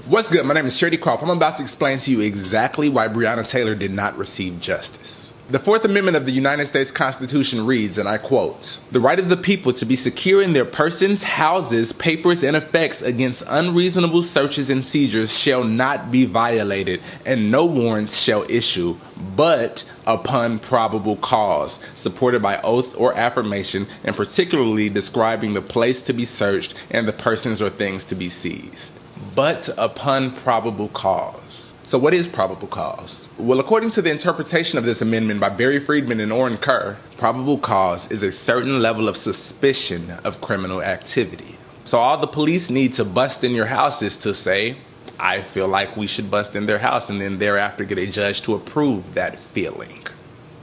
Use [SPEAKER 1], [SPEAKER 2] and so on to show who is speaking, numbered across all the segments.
[SPEAKER 1] What's good? My name is Shady Croft. I'm about to explain to you exactly why Breonna Taylor did not receive justice. The Fourth Amendment of the United States Constitution reads, and I quote, "The right of the people to be secure in their persons, houses, papers, and effects against unreasonable searches and seizures shall not be violated, and no warrants shall issue, but upon probable cause, supported by oath or affirmation, and particularly describing the place to be searched and the persons or things to be seized." But upon probable cause. So what is probable cause? Well, according to the interpretation of this amendment by Barry Friedman and Orrin Kerr, probable cause is a certain level of suspicion of criminal activity. So all the police need to bust in your house is to say, I feel like we should bust in their house, and then thereafter get a judge to approve that feeling.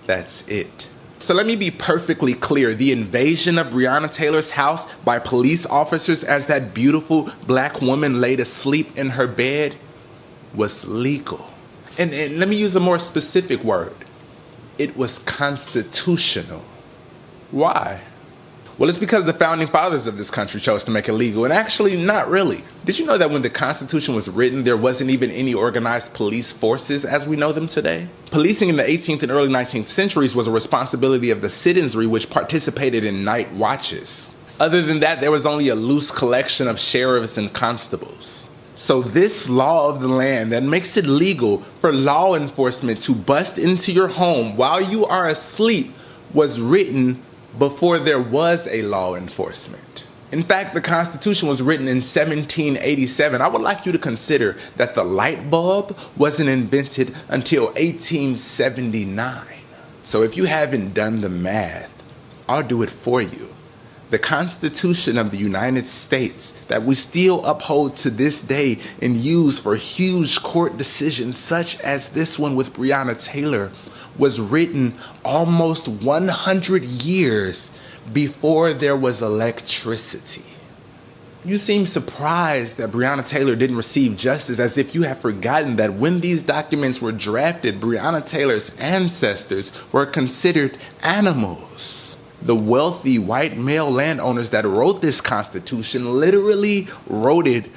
[SPEAKER 1] That's it. So let me be perfectly clear. The invasion of Breonna Taylor's house by police officers as that beautiful black woman laid asleep in her bed was legal. And let me use a more specific word. It was constitutional. Why? Well, it's because the founding fathers of this country chose to make it legal, and actually not really. Did you know that when the Constitution was written, there wasn't even any organized police forces as we know them today? Policing in the 18th and early 19th centuries was a responsibility of the citizenry, which participated in night watches. Other than that, there was only a loose collection of sheriffs and constables. So this law of the land that makes it legal for law enforcement to bust into your home while you are asleep was written before there was a law enforcement. In fact, the Constitution was written in 1787. I would like you to consider that the light bulb wasn't invented until 1879. So if you haven't done the math, I'll do it for you. The Constitution of the United States that we still uphold to this day and use for huge court decisions such as this one with Breonna Taylor was written almost 100 years before there was electricity. You seem surprised that Breonna Taylor didn't receive justice, as if you have forgotten that when these documents were drafted, Breonna Taylor's ancestors were considered animals. The wealthy white male landowners that wrote this Constitution literally wrote it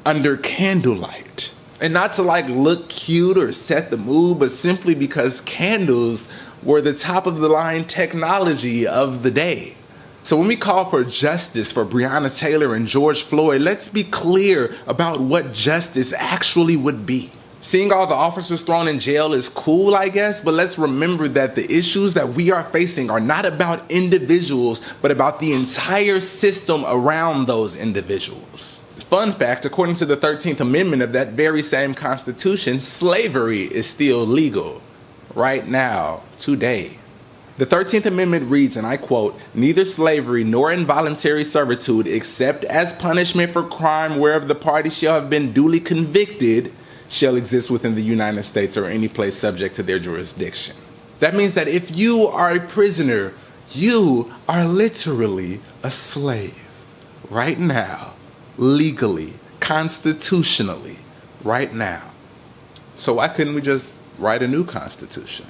[SPEAKER 1] under candlelight. And not to look cute or set the mood, but simply because candles were the top of the line technology of the day. So when we call for justice for Breonna Taylor and George Floyd, let's be clear about what justice actually would be. Seeing all the officers thrown in jail is cool, I guess, but let's remember that the issues that we are facing are not about individuals, but about the entire system around those individuals. Fun fact, according to the 13th Amendment of that very same Constitution, slavery is still legal right now, today. The 13th Amendment reads, and I quote, "Neither slavery nor involuntary servitude, except as punishment for crime whereof the party shall have been duly convicted, shall exist within the United States or any place subject to their jurisdiction." That means that if you are a prisoner, you are literally a slave right now. Legally, constitutionally, right now. So why couldn't we just write a new constitution?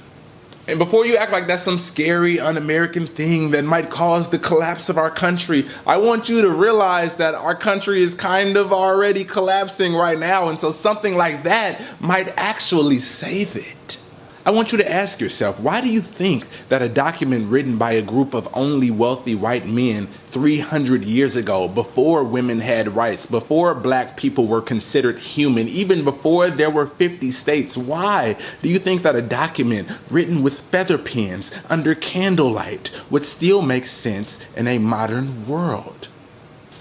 [SPEAKER 1] And before you act like that's some scary, un-American thing that might cause the collapse of our country, I want you to realize that our country is kind of already collapsing right now, and so something like that might actually save it. I want you to ask yourself, why do you think that a document written by a group of only wealthy white men 300 years ago, before women had rights, before black people were considered human, even before there were 50 states, why do you think that a document written with feather pens under candlelight would still make sense in a modern world?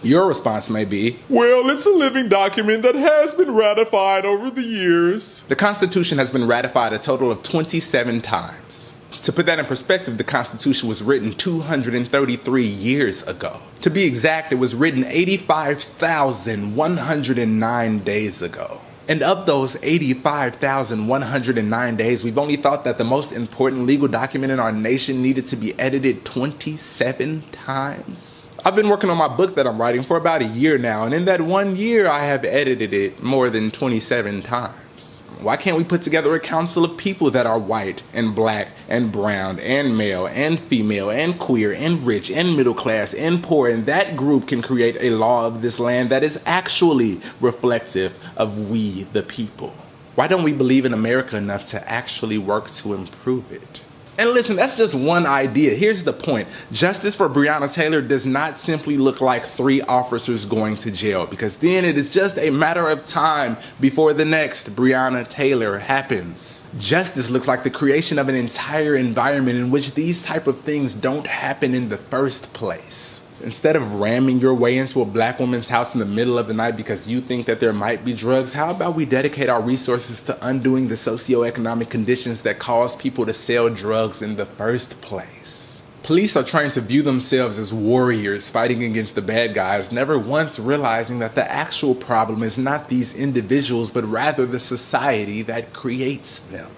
[SPEAKER 1] Your response may be, well, it's a living document that has been ratified over the years. The Constitution has been ratified a total of 27 times. To put that in perspective, the Constitution was written 233 years ago. To be exact, it was written 85,109 days ago. And of those 85,109 days, we've only thought that the most important legal document in our nation needed to be edited 27 times. I've been working on my book that I'm writing for about a year now, and in that 1 year, I have edited it more than 27 times. Why can't we put together a council of people that are white and black and brown and male and female and queer and rich and middle class and poor, and that group can create a law of this land that is actually reflective of we the people? Why don't we believe in America enough to actually work to improve it? And listen, that's just one idea. Here's the point. Justice for Breonna Taylor does not simply look like 3 officers going to jail, because then it is just a matter of time before the next Breonna Taylor happens. Justice looks like the creation of an entire environment in which these type of things don't happen in the first place. Instead of ramming your way into a black woman's house in the middle of the night because you think that there might be drugs, how about we dedicate our resources to undoing the socioeconomic conditions that cause people to sell drugs in the first place? Police are trying to view themselves as warriors fighting against the bad guys, never once realizing that the actual problem is not these individuals, but rather the society that creates them.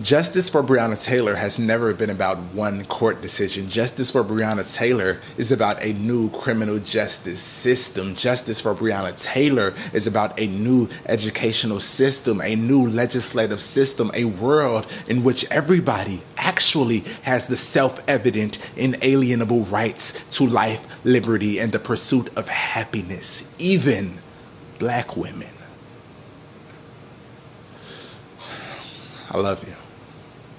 [SPEAKER 1] Justice for Breonna Taylor has never been about one court decision. Justice for Breonna Taylor is about a new criminal justice system. Justice for Breonna Taylor is about a new educational system, a new legislative system, a world in which everybody actually has the self-evident, inalienable rights to life, liberty, and the pursuit of happiness, even black women. I love you.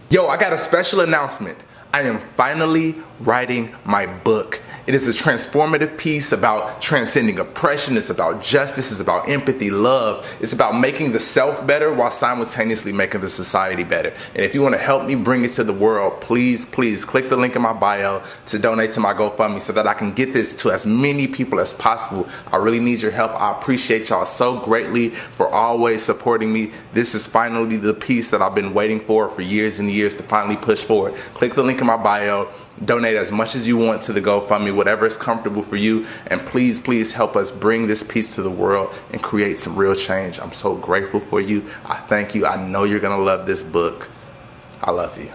[SPEAKER 1] Yo, I got a special announcement. I am finally writing my book. It is a transformative piece about transcending oppression. It's about justice. It's about empathy, love. It's about making the self better while simultaneously making the society better. And if you want to help me bring it to the world, please click the link in my bio to donate to my GoFundMe so that I can get this to as many people as possible. I really need your help. I appreciate y'all so greatly for always supporting me. This is finally the piece that I've been waiting for years and years to finally push forward. Click the link in my bio. Donate as much as you want to the GoFundMe, whatever is comfortable for you. And please help us bring this piece to the world and create some real change. I'm so grateful for you. I thank you. I know you're going to love this book. I love you.